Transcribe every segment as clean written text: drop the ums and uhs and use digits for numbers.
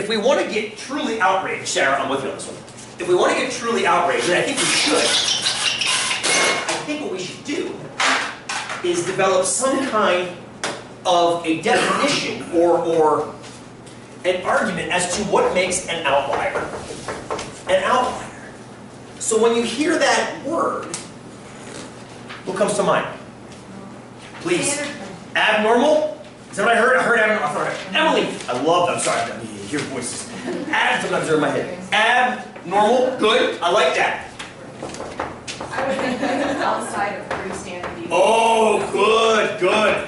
If we want to get truly outraged, Sarah, I'm with you on this one. If we want to get truly outraged, and I think we should, I think what we should do is develop some kind of a definition or an argument as to what makes an outlier an outlier. So when you hear that word, what comes to mind? Please. Abnormal? Is that what I heard? I heard abnormal. Emily, I love them. I'm sorry, I hear voices. Sometimes they're in my head. Abnormal, good. I like that. I would think that's outside of pretty standard deviation. Oh, good, good.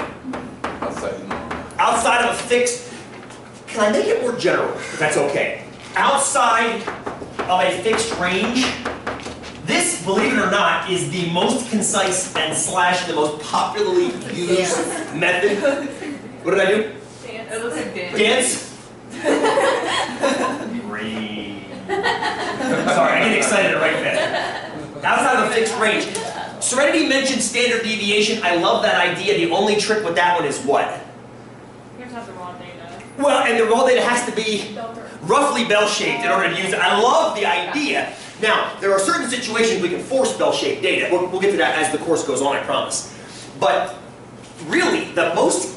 Outside of normal. Outside of a fixed, can I make it more general, if that's okay? Outside of a fixed range, this, believe it or not, is the most concise and / the most popularly used method. What did I do? Dance. It looks like Dance? Great. Sorry, I get excited right there. Outside of a fixed range. Serenity mentioned standard deviation. I love that idea. The only trick with that one is what? You have to have the raw data. Well, and the raw data has to be roughly bell-shaped in order to use it. I love the idea. Now, there are certain situations we can force bell-shaped data. We'll get to that as the course goes on, I promise. But really, the most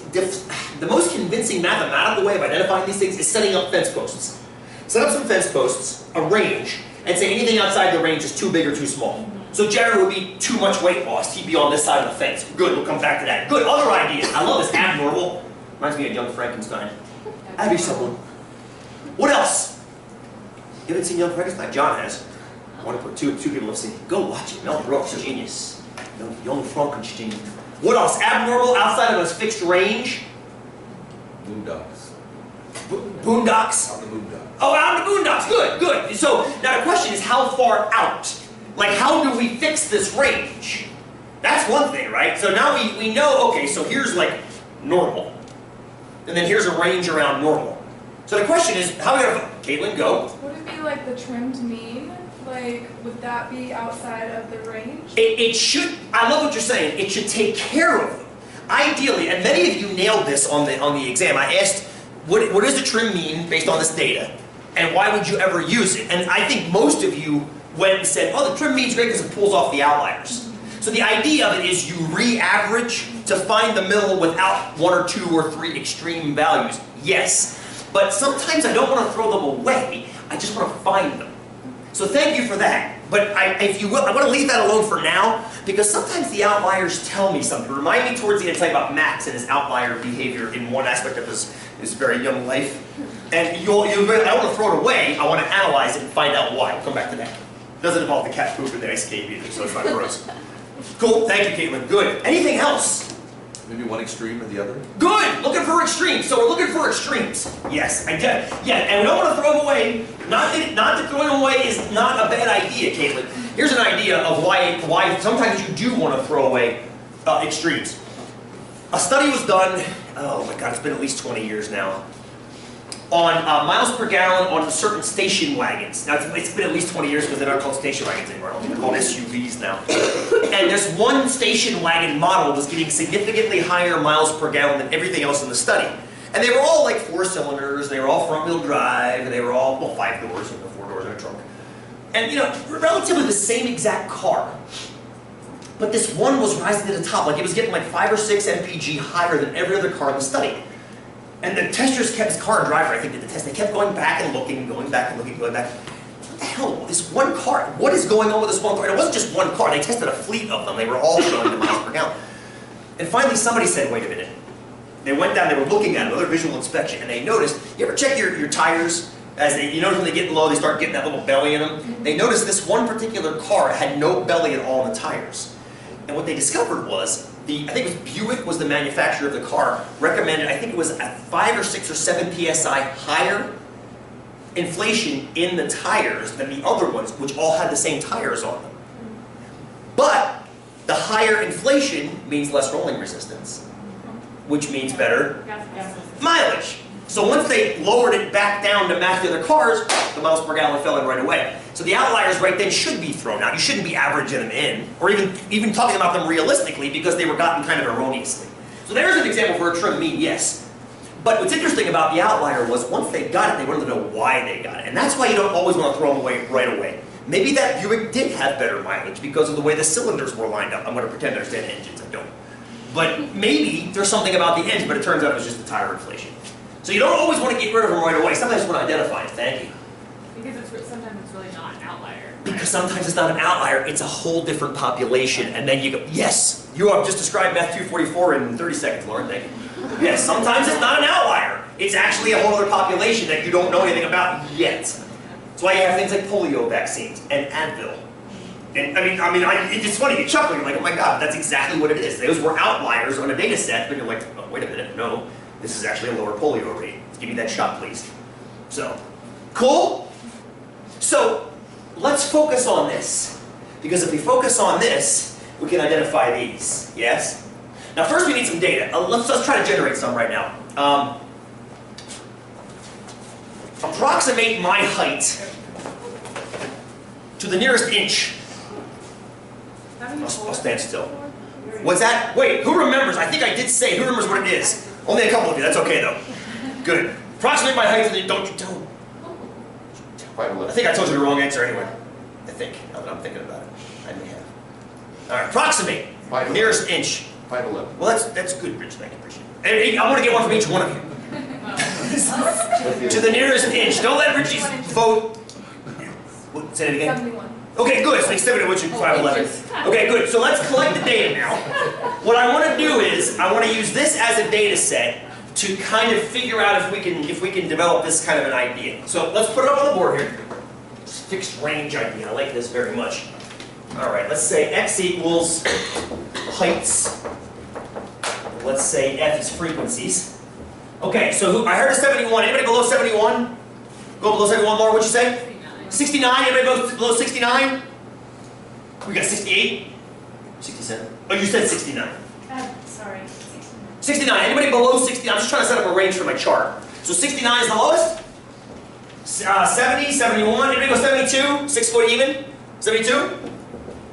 convincing mathematical way of identifying these things is setting up fence posts. Set up some fence posts, a range, and say anything outside the range is too big or too small. So Jared would be too much weight loss. He'd be on this side of the fence. Good, we'll come back to that. Good, other ideas. I love this abnormal. Reminds me of Young Frankenstein. That'd be someone. What else? You haven't seen Young Frankenstein? John has. I want to put two people have seen it. Go watch it. Mel Brooks, genius. Young Frankenstein. What else? Abnormal outside of a fixed range? Boondocks. Boondocks? On the boondocks. Oh, out in the boondocks. Good, good. So now the question is how far out? Like how do we fix this range? That's one thing, right? So now we know, okay, so here's like normal. And then here's a range around normal. So the question is, how are we going to... Caitlin, go. Would it be like the trimmed mean? Like, would that be outside of the range? It should, I love what you're saying, it should take care of them. Ideally, and many of you nailed this on the exam, I asked, what does the trim mean based on this data? And why would you ever use it? And I think most of you went and said, oh, the trim mean's great because it pulls off the outliers. So the idea of it is you re-average to find the middle without 1 or 2 or 3 extreme values. Yes. But sometimes I don't want to throw them away, I just want to find them. So thank you for that. But if you will, I want to leave that alone for now, because sometimes the outliers tell me something. Remind me towards the end to tell you about Max and his outlier behavior in one aspect of his very young life. And I don't want to throw it away, I want to analyze it and find out why. We'll come back to that. It doesn't involve the cat poop in the ice cave either, so it's not gross. Cool, thank you, Caitlin. Good. Anything else? Maybe one extreme or the other? Good! Looking for extremes. So we're looking for extremes. Yes, I get it. Yeah, and we don't want to throw them away. Not that throwing them away is not a bad idea, Caitlin. Here's an idea of why sometimes you do want to throw away extremes. A study was done, oh my God, it's been at least 20 years now, on miles per gallon on certain station wagons. Now, it's been at least 20 years because they're not called station wagons anymore. They're called SUVs now. And this one station wagon model was getting significantly higher miles per gallon than everything else in the study. And they were all like 4 cylinders, they were all front-wheel drive, and they were all, well, 5 doors, and 4 doors in a trunk. And, you know, relatively the same exact car. But this one was rising to the top, like it was getting like 5 or 6 mpg higher than every other car in the study. And the testers kept, his car and driver, I think, did the test. They kept going back and looking, going back and looking, going back. What the hell? This one car, what is going on with this one car? And it wasn't just one car, they tested a fleet of them. They were all going to miles per gallon. And finally somebody said, wait a minute. They went down, they were looking at another visual inspection, and they noticed, you ever check your tires? As you notice when they get low, they start getting that little belly in them. They noticed this one particular car had no belly at all in the tires. And what they discovered was, I think it was Buick was the manufacturer of the car, recommended, I think it was at 5 or 6 or 7 PSI higher inflation in the tires than the other ones, which all had the same tires on them. But the higher inflation means less rolling resistance, which means better mileage. So once they lowered it back down to match the other cars, the miles per gallon fell in right away. So the outliers right then should be thrown out. You shouldn't be averaging them in, or even talking about them realistically because they were gotten kind of erroneously. So there's an example for a trim mean, yes. But what's interesting about the outlier was once they got it, they wanted to know why they got it. And that's why you don't always want to throw them away right away. Maybe that Buick did have better mileage because of the way the cylinders were lined up. I'm going to pretend I understand engines, I don't. But maybe there's something about the engine, but it turns out it was just the tire inflation. So you don't always want to get rid of them right away. Sometimes you want to identify it. Thank you. Because sometimes it's really not an outlier. Because sometimes it's not an outlier, it's a whole different population. And then you go, yes, you have just described Meth 244 in 30 seconds, Lauren, thank you. Yes, sometimes it's not an outlier. It's actually a whole other population that you don't know anything about yet. That's why you have things like polio vaccines and Advil. And it's funny, you chuckle, you're like, oh my God, that's exactly what it is. Those were outliers on a data set, but you're like, oh, wait a minute, no, this is actually a lower polio rate. Give me that shot, please. So, cool? So, let's focus on this. Because if we focus on this, we can identify these, yes? Now first we need some data. Let's try to generate some right now. Approximate my height to the nearest inch. I'll stand still. What's that? Wait, who remembers? I think I did say, who remembers what it is? Only a couple of you, that's okay though. Good. Approximate my height to the, don't. 5'11". I think I told you the wrong answer anyway. I think, now that I'm thinking about it. I may have. All right, approximate. 5'11". Nearest inch. 5'11". Well, that's good, Rich. Thank you, appreciate it. I want to get one from each one of you. To the nearest inch. Don't let Richie's vote. What, say it again. 71. Okay, good. So 70, which is 5'11". Okay, good. So let's collect the data now. What I want to do is I want to use this as a data set to kind of figure out if we can develop this kind of an idea. So let's put it up on the board here. Fixed range idea. I like this very much. All right. Let's say x equals heights. Let's say f is frequencies. Okay. So I heard a 71. Anybody below 71? Go below 71, Laura. What'd you say? 69. Anybody go below 69? We got 68. 67. Oh, you said 69. Sorry. 69. Anybody below 69? I'm just trying to set up a range for my chart. So 69 is the lowest. 70, 71. Anybody go 72? 6 foot even? 72?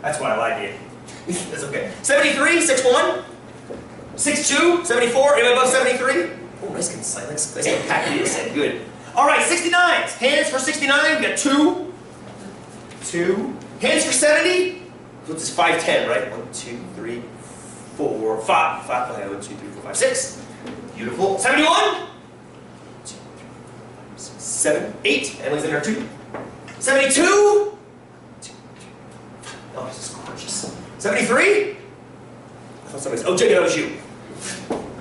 That's why I lied to you. That's okay. 73, 6'1". 6'2", 74. Anybody above 73? Oh, nice concise. Nice compact data set. Good. All right, 69s. Hands for 69. We got 2. 2. Hands for 70. What's this? 5'10", right? 1, 2, 3, 4, 5. 5. Okay, 1, 2, 3, 4, 5, 6. Beautiful. 71. 7, 8. Emily's in there too. 72. Oh, this is gorgeous. 73. I thought somebody said, oh, Jacob, that was you.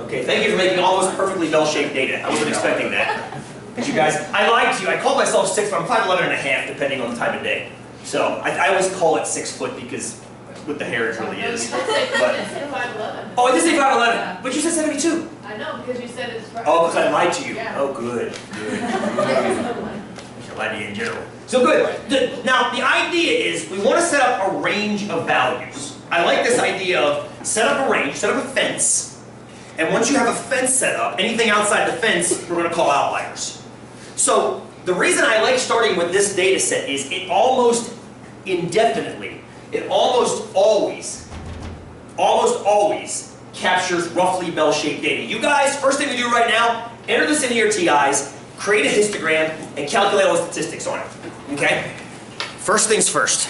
Okay, thank you for making almost perfectly bell-shaped data. I wasn't expecting that. But you guys, I lied to you. I called myself 6, but I'm 5'11" and a half, depending on the time of day. So I always call it 6 foot because with the hair it really is. But, oh, I did say 5'11", but you said 72. I know, because you said it's... Oh, because I lied to you. Yeah. Oh, good. Good. I lied to you in general. So good. Now, the idea is we want to set up a range of values. I like this idea of set up a range, set up a fence, and once you have a fence set up, anything outside the fence, we're going to call outliers. So, the reason I like starting with this data set is it almost indefinitely, it almost always captures roughly bell-shaped data. You guys, first thing we do right now, enter this into your TIs, create a histogram, and calculate all the statistics on it. Okay? First things first.